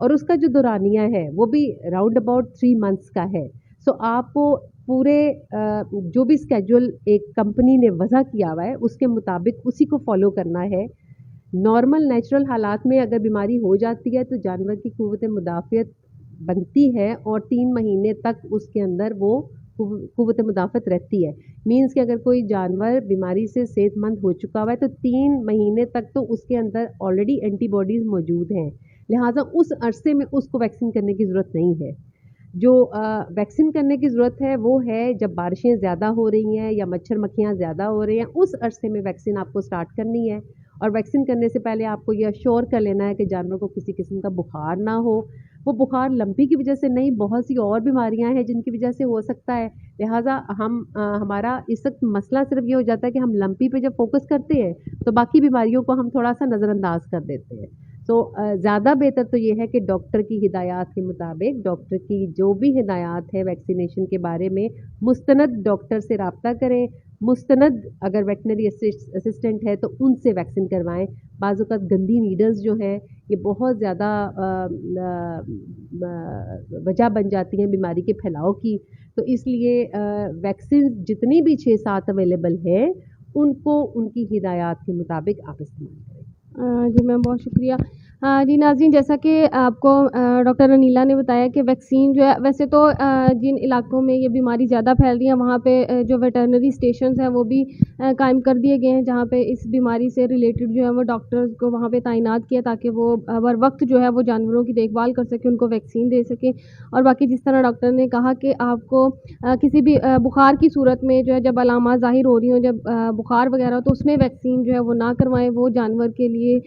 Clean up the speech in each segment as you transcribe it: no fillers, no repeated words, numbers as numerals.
اور اس کا جو دورانیہ ہے وہ بھی راؤنڈ اباؤٹ 3 months کا ہے. سو آپ کو پورے جو بھی اسکیجول ایک کمپنی نے وضع کیا ہوا ہے اس کے مطابق اسی کو فالو کرنا ہے. نارمل نیچرل حالات میں اگر بیماری ہو جاتی ہے تو جانور کی قوت مدافعت بنتی ہے اور 3 مہینے تک اس کے اندر وہ قوت مدافعت رہتی ہے. مینس کہ اگر کوئی جانور بیماری سے صحت مند ہو چکا ہوا ہے تو 3 مہینے تک تو اس کے اندر آلریڈی اینٹی باڈیز موجود ہیں, لہٰذا اس عرصے میں اس کو ویکسین کرنے کی ضرورت نہیں ہے. جو ویکسین کرنے کی ضرورت ہے وہ ہے جب بارشیں زیادہ ہو رہی ہیں یا مچھر مکھیاں زیادہ ہو رہی ہیں, اس عرصے میں ویکسین آپ کو سٹارٹ کرنی ہے. اور ویکسین کرنے سے پہلے آپ کو یہ اشور کر لینا ہے کہ جانور کو کسی قسم کا بخار نہ ہو. وہ بخار لمپی کی وجہ سے نہیں, بہت سی اور بیماریاں ہیں جن کی وجہ سے ہو سکتا ہے. لہٰذا ہمارا اس وقت مسئلہ صرف یہ ہو جاتا ہے کہ ہم لمپی پہ جب فوکس کرتے ہیں تو باقی بیماریوں کو ہم تھوڑا سا نظر انداز کر دیتے ہیں. تو زیادہ بہتر تو یہ ہے کہ ڈاکٹر کی ہدایات کے مطابق, ڈاکٹر کی جو بھی ہدایات ہے ویکسینیشن کے بارے میں, مستند ڈاکٹر سے رابطہ کریں. مستند اگر ویٹنری اسسٹنٹ ہے تو ان سے ویکسین کروائیں. بعض اوقات گندی نیڈلز جو ہیں یہ بہت زیادہ وجہ بن جاتی ہیں بیماری کے پھیلاؤ کی. تو اس لیے ویکسین جتنی بھی 6-7 اویلیبل ہے ان کو ان کی ہدایات کے مطابق آپ استعمال کریں. جی میم بہت شکریہ. جی ناظرین, جیسا کہ آپ کو ڈاکٹر انیلا نے بتایا کہ ویکسین جو ہے, ویسے تو جن علاقوں میں یہ بیماری زیادہ پھیل رہی ہے وہاں پہ جو ویٹرنری اسٹیشنز ہیں وہ بھی قائم کر دیے گئے ہیں جہاں پہ اس بیماری سے ریلیٹڈ جو ہے وہ ڈاکٹرز کو وہاں پہ تعینات کیا تاکہ وہ بر وقت جو ہے وہ جانوروں کی دیکھ بھال کر سکیں, ان کو ویکسین دے سکیں. اور باقی جس طرح ڈاکٹر نے کہا کہ آپ کو کسی بھی بخار کی صورت میں جو ہے جب علامات ظاہر ہو رہی ہوں, جب بخار وغیرہ ہو تو اس میں ویکسین جو ہے وہ نہ کروائیں. وہ جانور کے لیے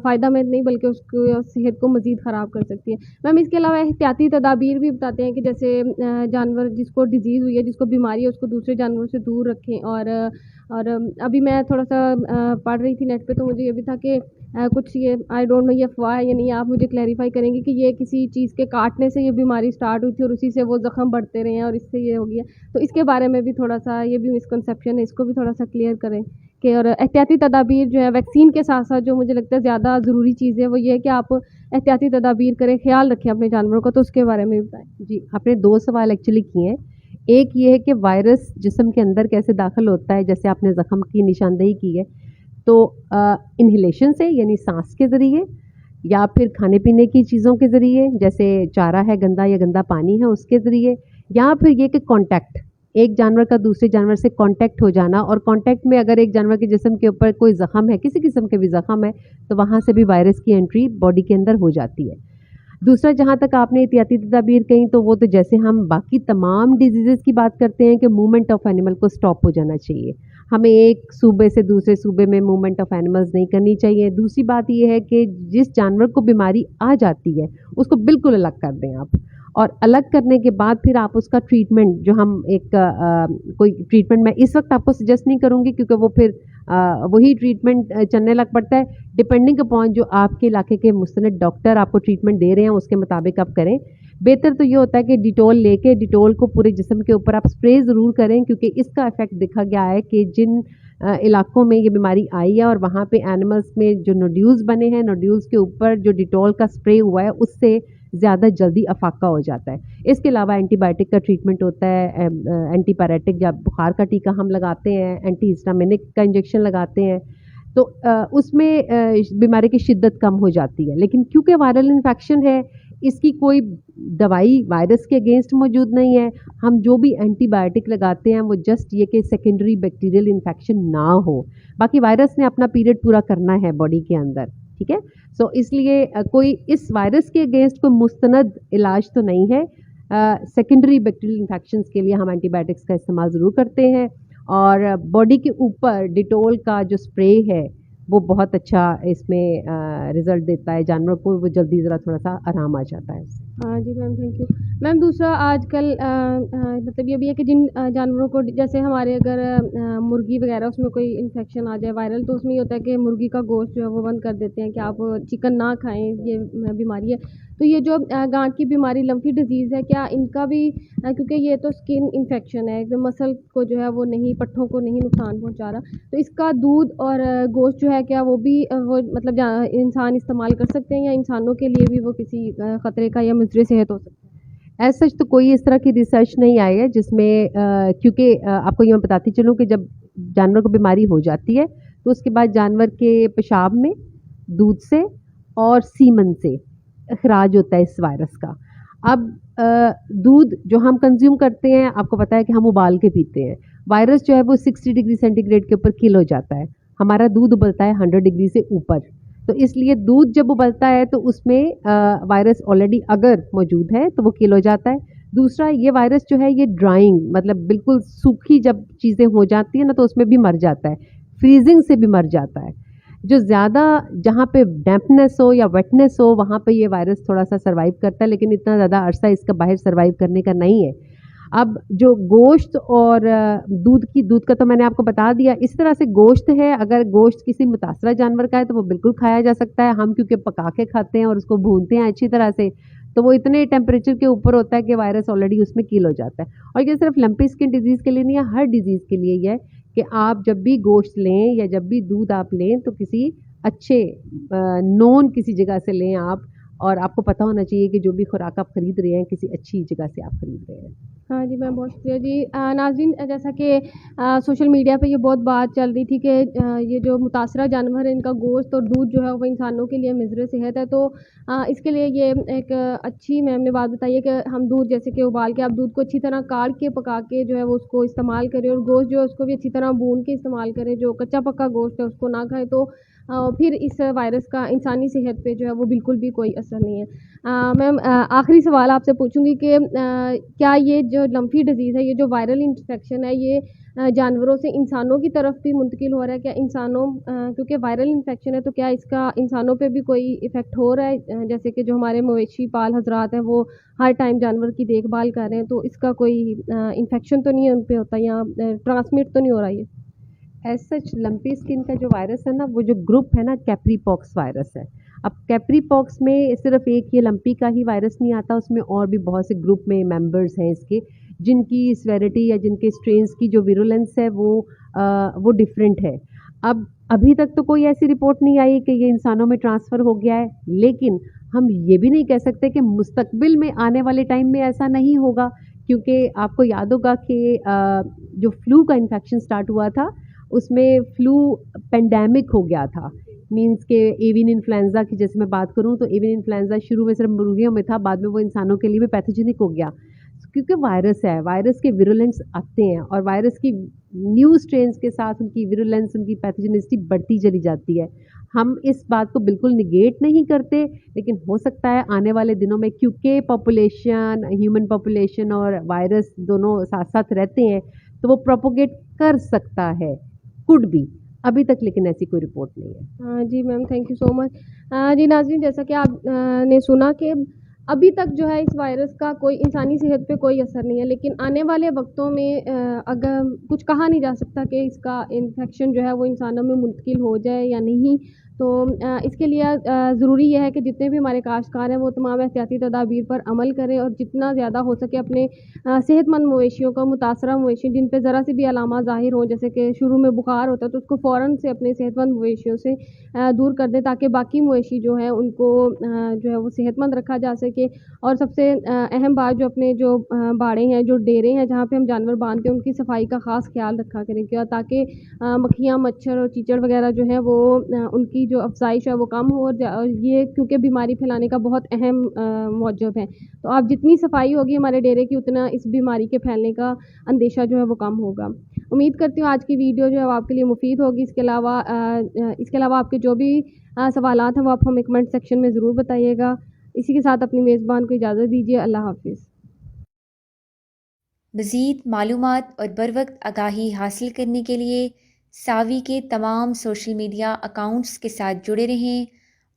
فائدہ مند نہیں بلکہ اس کو صحت کو مزید خراب کر سکتی ہے. میم اس کے علاوہ احتیاطی تدابیر بھی بتاتے ہیں کہ جیسے جانور جس کو ڈیزیز ہوئی ہے, جس کو بیماری ہے, اس کو دوسرے جانوروں سے دور رکھیں. اور ابھی میں تھوڑا سا پڑھ رہی تھی نیٹ پہ تو مجھے یہ بھی تھا کہ کچھ یہ آئی ڈونٹ نو یہ افواہ ہے یا نہیں, آپ مجھے کلیریفائی کریں گے کہ یہ کسی چیز کے کاٹنے سے یہ بیماری سٹارٹ ہوئی تھی اور اسی سے وہ زخم بڑھتے رہے ہیں اور اس سے یہ ہو گیا. تو اس کے بارے میں بھی تھوڑا سا, یہ بھی مسکنسیپشن ہے, اس کو بھی تھوڑا سا کلیئر کریں کہ. اور احتیاطی تدابیر جو ہے ویکسین کے ساتھ ساتھ جو مجھے لگتا ہے زیادہ ضروری چیز ہے وہ یہ ہے کہ آپ احتیاطی تدابیر کریں, خیال رکھیں اپنے جانوروں کا, تو اس کے بارے میں بھی بتائیں. جی, آپ نے 2 سوال ایکچولی کیے ہیں. ایک یہ ہے کہ وائرس جسم کے اندر کیسے داخل ہوتا ہے, جیسے آپ نے زخم کی نشاندہی کی ہے. تو انہیلیشن سے یعنی سانس کے ذریعے, یا پھر کھانے پینے کی چیزوں کے ذریعے جیسے چارہ ہے گندا یا گندا پانی ہے اس کے ذریعے, یا پھر یہ کہ کانٹیکٹ, ایک جانور کا دوسرے جانور سے کانٹیکٹ ہو جانا. اور کانٹیکٹ میں اگر ایک جانور کے جسم کے اوپر کوئی زخم ہے, کسی قسم کے بھی زخم ہے, تو وہاں سے بھی وائرس کی انٹری باڈی کے اندر ہو جاتی ہے. دوسرا, جہاں تک آپ نے احتیاطی تدابیر کہیں تو وہ تو جیسے ہم باقی تمام ڈیزیزز کی بات کرتے ہیں کہ موومنٹ آف اینیمل کو سٹاپ ہو جانا چاہیے. ہمیں ایک صوبے سے دوسرے صوبے میں موومنٹ آف اینیملز نہیں کرنی چاہیے. دوسری بات یہ ہے کہ جس جانور کو بیماری آ جاتی ہے اس کو بالکل الگ کر دیں آپ, اور الگ کرنے کے بعد پھر آپ اس کا ٹریٹمنٹ جو ہم ایک کوئی ٹریٹمنٹ میں اس وقت آپ کو سجیسٹ نہیں کروں گی کیونکہ وہ پھر وہی ٹریٹمنٹ چلنے لگ پڑتا ہے. ڈپینڈنگ اپون جو آپ کے علاقے کے مستند ڈاکٹر آپ کو ٹریٹمنٹ دے رہے ہیں اس کے مطابق آپ کریں. بہتر تو یہ ہوتا ہے کہ ڈیٹول لے کے ڈیٹول کو پورے جسم کے اوپر آپ اسپرے ضرور کریں, کیونکہ اس کا افیکٹ دیکھا گیا ہے کہ جن علاقوں میں یہ بیماری آئی ہے اور وہاں پہ اینیملز میں جو نوڈیولز بنے ہیں, نوڈیولز کے اوپر جو ڈیٹول کا اسپرے ہوا ہے اس سے زیادہ جلدی افاقہ ہو جاتا ہے. اس کے علاوہ اینٹی بائیوٹک کا ٹریٹمنٹ ہوتا ہے, اینٹی پیراٹک یا بخار کا ٹیکہ ہم لگاتے ہیں, اینٹی ہسٹامینک کا انجیکشن لگاتے ہیں, تو اس میں بیماری کی شدت کم ہو جاتی ہے. لیکن کیونکہ وائرل انفیکشن ہے اس کی کوئی دوائی وائرس کے اگینسٹ موجود نہیں ہے. ہم جو بھی اینٹی بائیوٹک لگاتے ہیں وہ جسٹ یہ کہ سیکنڈری بیکٹیریل انفیکشن نہ ہو, باقی وائرس نے اپنا پیریڈ پورا کرنا ہے باڈی کے اندر, ٹھیک ہے. سو اس لیے کوئی اس وائرس کے اگینسٹ کوئی مستند علاج تو نہیں ہے. سیکنڈری بیکٹیریل انفیکشنز کے لیے ہم اینٹی بائیوٹکس کا استعمال ضرور کرتے ہیں, اور باڈی کے اوپر ڈیٹول کا جو اسپرے ہے وہ بہت اچھا اس میں رزلٹ دیتا ہے. جانور کو وہ جلدی ذرا تھوڑا سا آرام آ جاتا ہے. ہاں جی میم, تھینک یو. میم دوسرا آج کل مطلب یہ بھی ہے کہ جن جانوروں کو جیسے ہمارے اگر مرغی وغیرہ اس میں کوئی انفیکشن آ جائے وائرل, تو اس میں یہ ہوتا ہے کہ مرغی کا گوشت جو ہے وہ بند کر دیتے ہیں کہ آپ چکن نہ کھائیں, یہ بیماری ہے. تو یہ جو گانٹ کی بیماری لمفی ڈیزیز ہے، کیا ان کا بھی کیونکہ یہ تو اسکن انفیکشن ہے، جو مسل کو جو ہے وہ نہیں، پٹھوں کو نہیں نقصان پہنچا رہا، تو اس کا دودھ اور گوشت جو ہے کیا وہ بھی وہ مطلب انسان استعمال کر سکتے ہیں، یا انسانوں کے لیے بھی وہ کسی خطرے کا یا مضر صحت ہو سکتا ہے؟ ایز سچ تو کوئی اس طرح کی ریسرچ نہیں آئی ہے جس میں کیونکہ آپ کو یہ میں بتاتی چلوں کہ جب جانور کو بیماری ہو جاتی ہے تو اس کے بعد جانور کے پیشاب میں، دودھ سے اور سیمن سے اخراج ہوتا ہے اس وائرس کا۔ اب دودھ جو ہم کنزیوم کرتے ہیں، آپ کو پتہ ہے کہ ہم ابال کے پیتے ہیں، وائرس جو ہے وہ 60 ڈگری سینٹی گریڈ کے اوپر کل ہو جاتا ہے، ہمارا دودھ ابلتا ہے 100 ڈگری سے اوپر، تو اس لیے دودھ جب ابلتا ہے تو اس میں وائرس آلریڈی اگر موجود ہے تو وہ کل ہو جاتا ہے۔ دوسرا، یہ وائرس جو ہے یہ ڈرائنگ مطلب بالکل سوکھی جب چیزیں ہو جاتی ہیں نا تو اس میں بھی مر جاتا ہے، فریزنگ سے بھی مر جاتا ہے۔ جو زیادہ جہاں پہ ڈیمپنس ہو یا ویٹنس ہو وہاں پہ یہ وائرس تھوڑا سا سروائیو کرتا ہے، لیکن اتنا زیادہ عرصہ اس کا باہر سروائیو کرنے کا نہیں ہے۔ اب جو گوشت اور دودھ کا تو میں نے آپ کو بتا دیا، اس طرح سے گوشت ہے، اگر گوشت کسی متاثرہ جانور کا ہے تو وہ بالکل کھایا جا سکتا ہے، ہم کیونکہ پکا کے کھاتے ہیں اور اس کو بھونتے ہیں اچھی طرح سے، تو وہ اتنے ٹیمپریچر کے اوپر ہوتا ہے کہ وائرس آلریڈی اس میں کل ہو جاتا ہے۔ اور یہ صرف لمپی اسکن ڈیزیز کے لیے نہیں ہے، ہر ڈیزیز کے لیے یہ ہے کہ آپ جب بھی گوشت لیں یا جب بھی دودھ آپ لیں تو کسی اچھے نون کسی جگہ سے لیں آپ، اور آپ کو پتہ ہونا چاہیے کہ جو بھی خوراک آپ خرید رہے ہیں کسی اچھی جگہ سے آپ خرید رہے ہیں۔ ہاں جی میم، بہت شکریہ جی۔ ناظرین، جیسا کہ سوشل میڈیا پہ یہ بہت بات چل رہی تھی کہ یہ جو متاثرہ جانور ہے ان کا گوشت اور دودھ جو ہے وہ انسانوں کے لیے مضر صحت ہے، تو اس کے لیے یہ ایک اچھی میم نے بات بتائی ہے کہ ہم دودھ جیسے کہ ابال کے آپ دودھ کو اچھی طرح کاٹ کے پکا کے جو ہے وہ اس کو استعمال کریں، اور گوشت جو ہے اس کو بھی اچھی طرح بھون کے استعمال کریں، جو کچا پکا گوشت ہے اس کو نہ کھائیں، تو پھر اس وائرس کا انسانی صحت پہ جو ہے وہ بالکل بھی کوئی اثر نہیں ہے۔ میم، آخری سوال آپ سے پوچھوں گی کہ کیا یہ جو لمفی ڈیزیز ہے، یہ جو وائرل انفیکشن ہے، یہ جانوروں سے انسانوں کی طرف بھی منتقل ہو رہا ہے؟ کیا انسانوں کیونکہ وائرل انفیکشن ہے تو کیا اس کا انسانوں پہ بھی کوئی ایفیکٹ ہو رہا ہے؟ جیسے کہ جو ہمارے مویشی پال حضرات ہیں وہ ہر ٹائم جانور کی دیکھ بھال کر رہے ہیں، تو اس کا کوئی انفیکشن تو نہیں ہے ان پہ ہوتا، یا ٹرانسمٹ تو نہیں ہو رہا یہ؟ ایز سچ لمپی اسکن کا جو وائرس ہے نا، وہ جو گروپ ہے نا کیپری پاکس وائرس ہے۔ اب کیپری پاکس میں صرف ایک یہ لمپی کا ہی وائرس نہیں آتا، اس میں اور بھی بہت سے گروپ میں ممبرز ہیں اس کے، جن کی سیویرٹی یا جن کے اسٹرینس کی جو ویرولنس ہے وہ ڈفرینٹ ہے۔ اب ابھی تک تو کوئی ایسی رپورٹ نہیں آئی کہ یہ انسانوں میں ٹرانسفر ہو گیا ہے، لیکن ہم یہ بھی نہیں کہہ سکتے کہ مستقبل میں آنے والے ٹائم میں ایسا نہیں ہوگا، کیونکہ آپ کو یاد ہوگا کہ جو فلو کا انفیکشن سٹارٹ ہوا تھا اس میں فلو پینڈیمک ہو گیا تھا، مینس کہ ایوین انفلوئنزا کی جیسے میں بات کروں تو ایوین انفلوئنزا شروع میں صرف مرغیوں میں تھا، بعد میں وہ انسانوں کے لیے بھی پیتھوجینک ہو گیا، کیونکہ وائرس ہے، وائرس کے ویرولنس آتے ہیں اور وائرس کی نیو اسٹرینس کے ساتھ ان کی ویرولنس، ان کی پیتھوجینسٹی بڑھتی چلی جاتی ہے۔ ہم اس بات کو بالکل نگیٹ نہیں کرتے، لیکن ہو سکتا ہے آنے والے دنوں میں، کیونکہ پاپولیشن، ہیومن پاپولیشن اور وائرس دونوں ساتھ ساتھ رہتے ہیں تو وہ پروپوگیٹ کر سکتا ہے، could بھی، ابھی تک لیکن ایسی کوئی رپورٹ نہیں ہے۔ ہاں جی میم، تھینک یو سو مچ۔ جی ناظرین، جیسا کہ آپ نے سنا کہ ابھی تک جو ہے اس وائرس کا کوئی انسانی صحت پہ کوئی اثر نہیں ہے، لیکن آنے والے وقتوں میں اگر کچھ کہا نہیں جا سکتا کہ اس کا انفیکشن جو ہے وہ انسانوں میں منتقل ہو جائے یا نہیں، تو اس کے لیے ضروری یہ ہے کہ جتنے بھی ہمارے کاشتکار ہیں وہ تمام احتیاطی تدابیر پر عمل کریں، اور جتنا زیادہ ہو سکے اپنے صحت مند مویشیوں کو، متاثرہ مویشی جن پہ ذرا سی بھی علامات ظاہر ہوں، جیسے کہ شروع میں بخار ہوتا ہے تو اس کو فوراً سے اپنے صحت مند مویشیوں سے دور کر دیں، تاکہ باقی مویشی جو ہیں ان کو جو ہے وہ صحت مند رکھا جا سکے۔ اور سب سے اہم بات، جو اپنے جو باڑے ہیں، جو ڈیرے ہیں جہاں پہ ہم جانور باندھتے ہیں، ان کی صفائی کا خاص خیال رکھا کریں، تاکہ مکھیاں، مچھر اور چیچڑ وغیرہ جو ہیں وہ ان کی جو افزائش ہے وہ کم ہو، اور یہ کیونکہ بیماری پھیلانے کا بہت اہم موجب ہے، تو آپ جتنی صفائی ہوگی ہمارے ڈیرے کی اتنا اس بیماری کے پھیلنے کا اندیشہ جو ہے وہ کم ہوگا۔ امید کرتی ہوں آج کی ویڈیو جو ہے وہ آپ کے لیے مفید ہوگی۔ اس کے علاوہ آپ کے جو بھی سوالات ہیں وہ آپ ہمیں کمنٹ سیکشن میں ضرور بتائیے گا۔ اسی کے ساتھ اپنی میزبان کو اجازت دیجیے۔ اللہ حافظ۔ مزید معلومات اور بروقت آگاہی حاصل کرنے کے لیے ساوی کے تمام سوشل میڈیا اکاؤنٹس کے ساتھ جڑے رہیں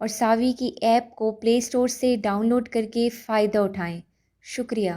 اور ساوی کی ایپ کو پلے اسٹور سے ڈاؤن لوڈ کر کے فائدہ اٹھائیں۔ شکریہ۔